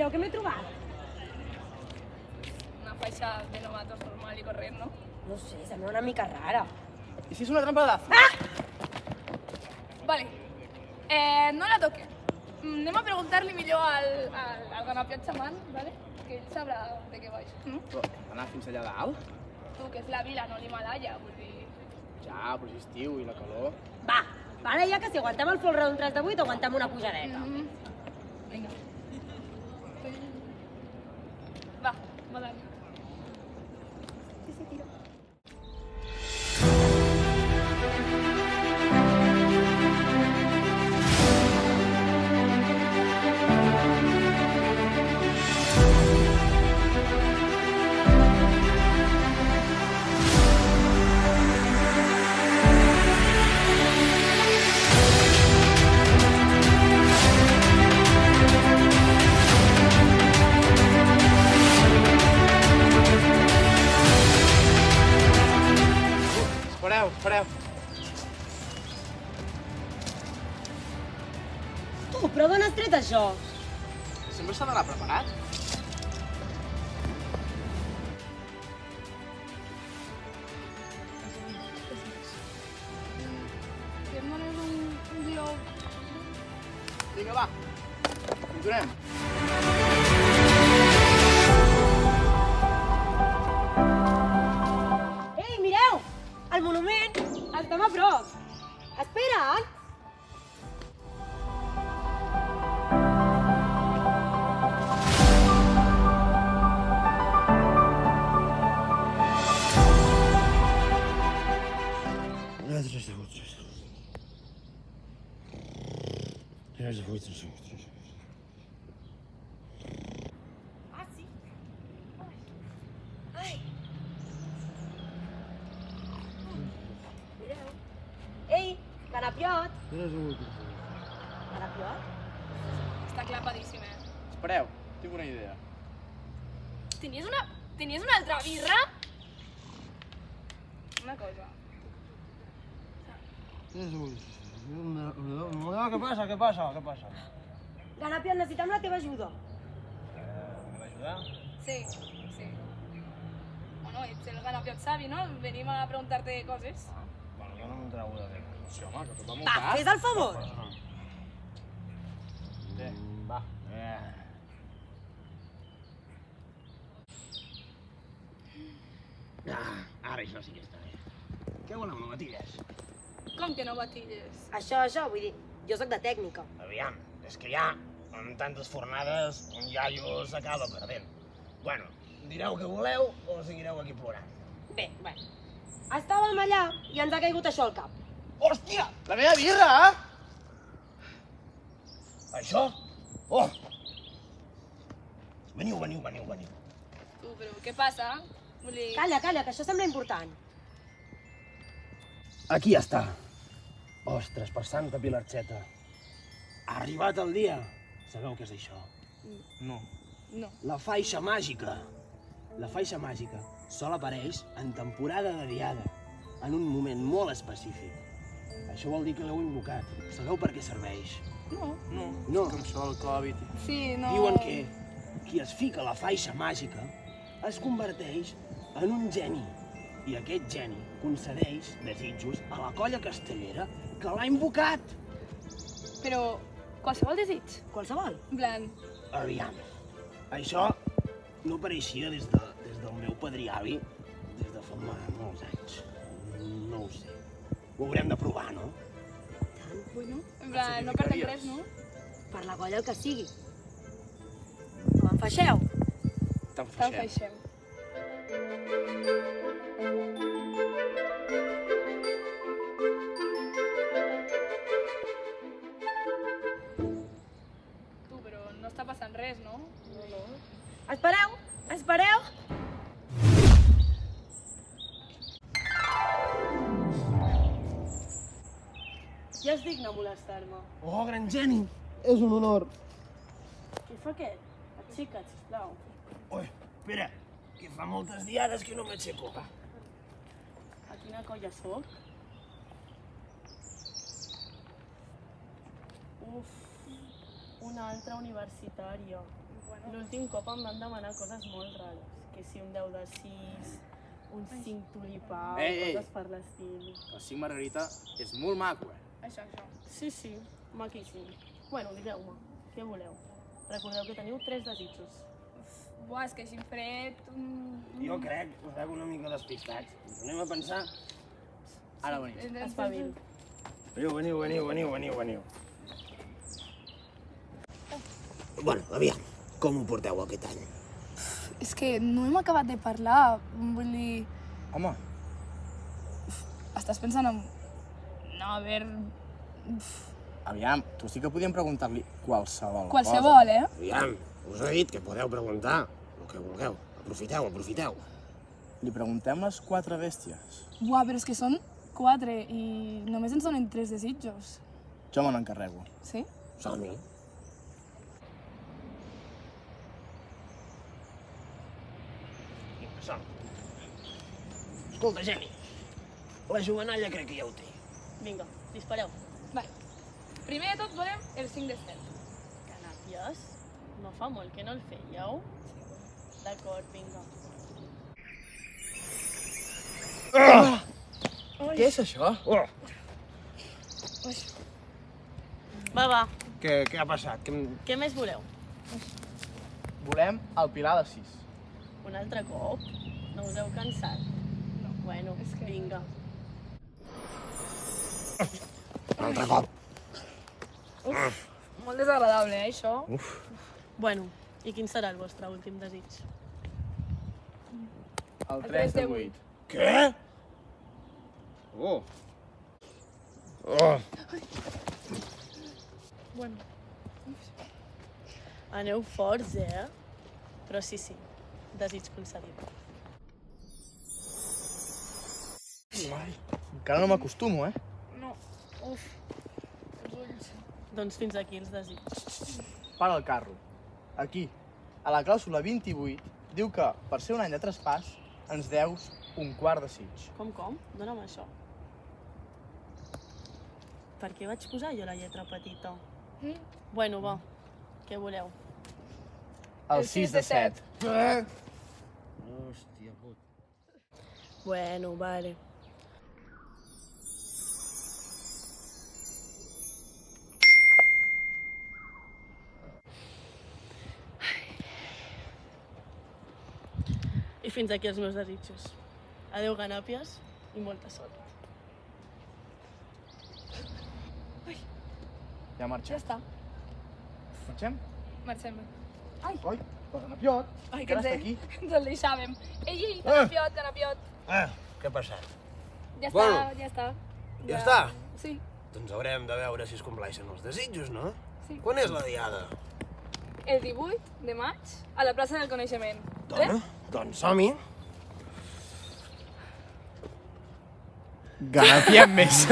mireu què m'he trobat. Una faixa de novatos normal y corriente, ¿no? No sé, sembla una mica rara. ¿Y si es una trampa de Daphne? Vale. No la toque. Anem a preguntar-li millor al ganapiat xaman, ¿vale? Que ell sabrà de què vaig. Però anar fins allà dalt? Tu, que és la vila, no l'Himalaya, vull dir... Ja, però és estiu i la calor. Va, para ja que si aguantem el folre d'un 3 de 8, aguantem una pujadeta. Vinga. Va, va dalt. Espereu. Tu, però d'on has tret això? Sempre s'ha d'anar preparat. Que em dones un glob. Vinga, va. Ens donem. Ei, mireu! El monument! Estem a prop! Espera! Ah, sí? Ai! Mireu! Ei, ganapiot! Ganapiot? Està clapadíssim, eh? Espereu, tinc una idea. Tenies una altra birra? Una cosa. Què passa? Ganapiot, necessitem la teva ajuda. ¿Me va a ayudar? Sí. Bueno, ets el ganapiot savi, no? Venim a preguntar-te coses. Bueno, jo no me'n trobo de bé. Sí, home, que tot va Va, molt car. fes el favor! Va. Ara això sí que està bé. Què voleu, no matilles? Com que no batilles? Això, vull dir, jo sóc de tècnica. Aviam, és que ja, amb tantes fornades, un iaio s'acaba perdent. Bueno, direu què voleu o seguireu aquí plorant? Bé. Estàvem allà i ens ha caigut això al cap. Hòstia, la meva birra! Això? Oh! Veniu. Tu, però què passa? Vull dir... Calla, que això sembla important. Aquí ja està. Ostres, per Santa Pilarxeta. Ha arribat el dia. Sabeu què és això? No. No. La faixa màgica. La faixa màgica sol apareix en temporada de diada, en un moment molt específic. Això vol dir que l'heu invocat. Sabeu per què serveix? No. No. Com això, el Covid. Sí, no... Diuen que qui es fica la faixa màgica es converteix en un geni. I aquest geni concedeix desitjos a la colla castellera que l'ha invocat. Però qualsevol desig. Qualsevol. En plan... Aviam, això no pareixia des del meu padriavi des de fa molts anys. No ho sé. Ho haurem de provar, no? Bueno, en plan, no perdem res, no? Per la colla el que sigui. Com en feixeu? Te'n Te'n feixem. Tu, però no està passant res, no? No. Espereu! Ja és digne molestar-me. Oh, gran geni! És un honor. Què fa aquest? Aixeca't, sisplau. Ui, espera, que fa moltes diades que no m'aixeco. A quina colla soc? Uf, una altra universitària. L'últim cop em van demanar coses molt rares. Que si un 10 de 6, un 5 tulipà, coses per l'estil. El 5 Margarita és molt maco, Això. Sí, sí, maquíssim. Bueno, digueu-me, què voleu? Recordeu que teniu 3 desitjos. Buah, és que així fred... Jo crec, us veig una mica despistats. Ens anem a pensar. Ara venim. Espavil. Veniu. Bueno, aviam, com ho porteu aquest any? És que no hem acabat de parlar, vull dir... Home, Estàs pensant en... No, a veure... aviam, tu sí que podíem preguntar-li qualsevol cosa. Qualsevol, eh? Aviam, us he dit que podeu preguntar el que vulgueu. Aprofiteu. Li preguntem les 4 bèsties. Buah, però és que són 4 i només ens donen 3 desitjos. Jo me n'encarrego. Sí? Som-hi. Som. Escolta, Geni, la jovenalla crec que ja ho té. Vinga, dispareu. Vale. Primer de tot volem el 5 de 7. Canàpies? No fa molt que no el fèieu? D'acord, vinga. Què és això? Va. Què ha passat? Què més voleu? Volem el pilar de 6. Un altre cop? No us heu cansat? No. Bueno, vinga. Un altre cop. Molt desagradable, això? Bueno, i quin serà el vostre últim desig? El 3 de 8. Què? Bueno. Aneu forts, Però sí, desig concedit. Encara no m'acostumo, No. Uf. Els ulls. Doncs fins aquí els desigs. Para el carro. Aquí, a la clàusula 28, diu que, per ser un any de traspàs, ens deus un quart desig. Com? Dóna'm això. Per què vaig posar jo la lletra petita? Bueno, va. Què voleu? El 6 de 7. Hòstia puta. Bueno, vale. I fins aquí els meus desitjos. Adéu, ganàpies, i molta sort. Ja marxem. Ja està. Marxem? Marxem. Oi, la ganapiot. Ai, Encara està aquí. Ens el deixàvem. Ei, ganapiot. Què ha passat? Ja Bueno. està. Ja està? Sí. Doncs haurem de veure si es compleixen els desitjos, no? Sí. Quan és la diada? El 18 de maig, a la plaça del Coneixement. Doncs som-hi. Ganapiem més.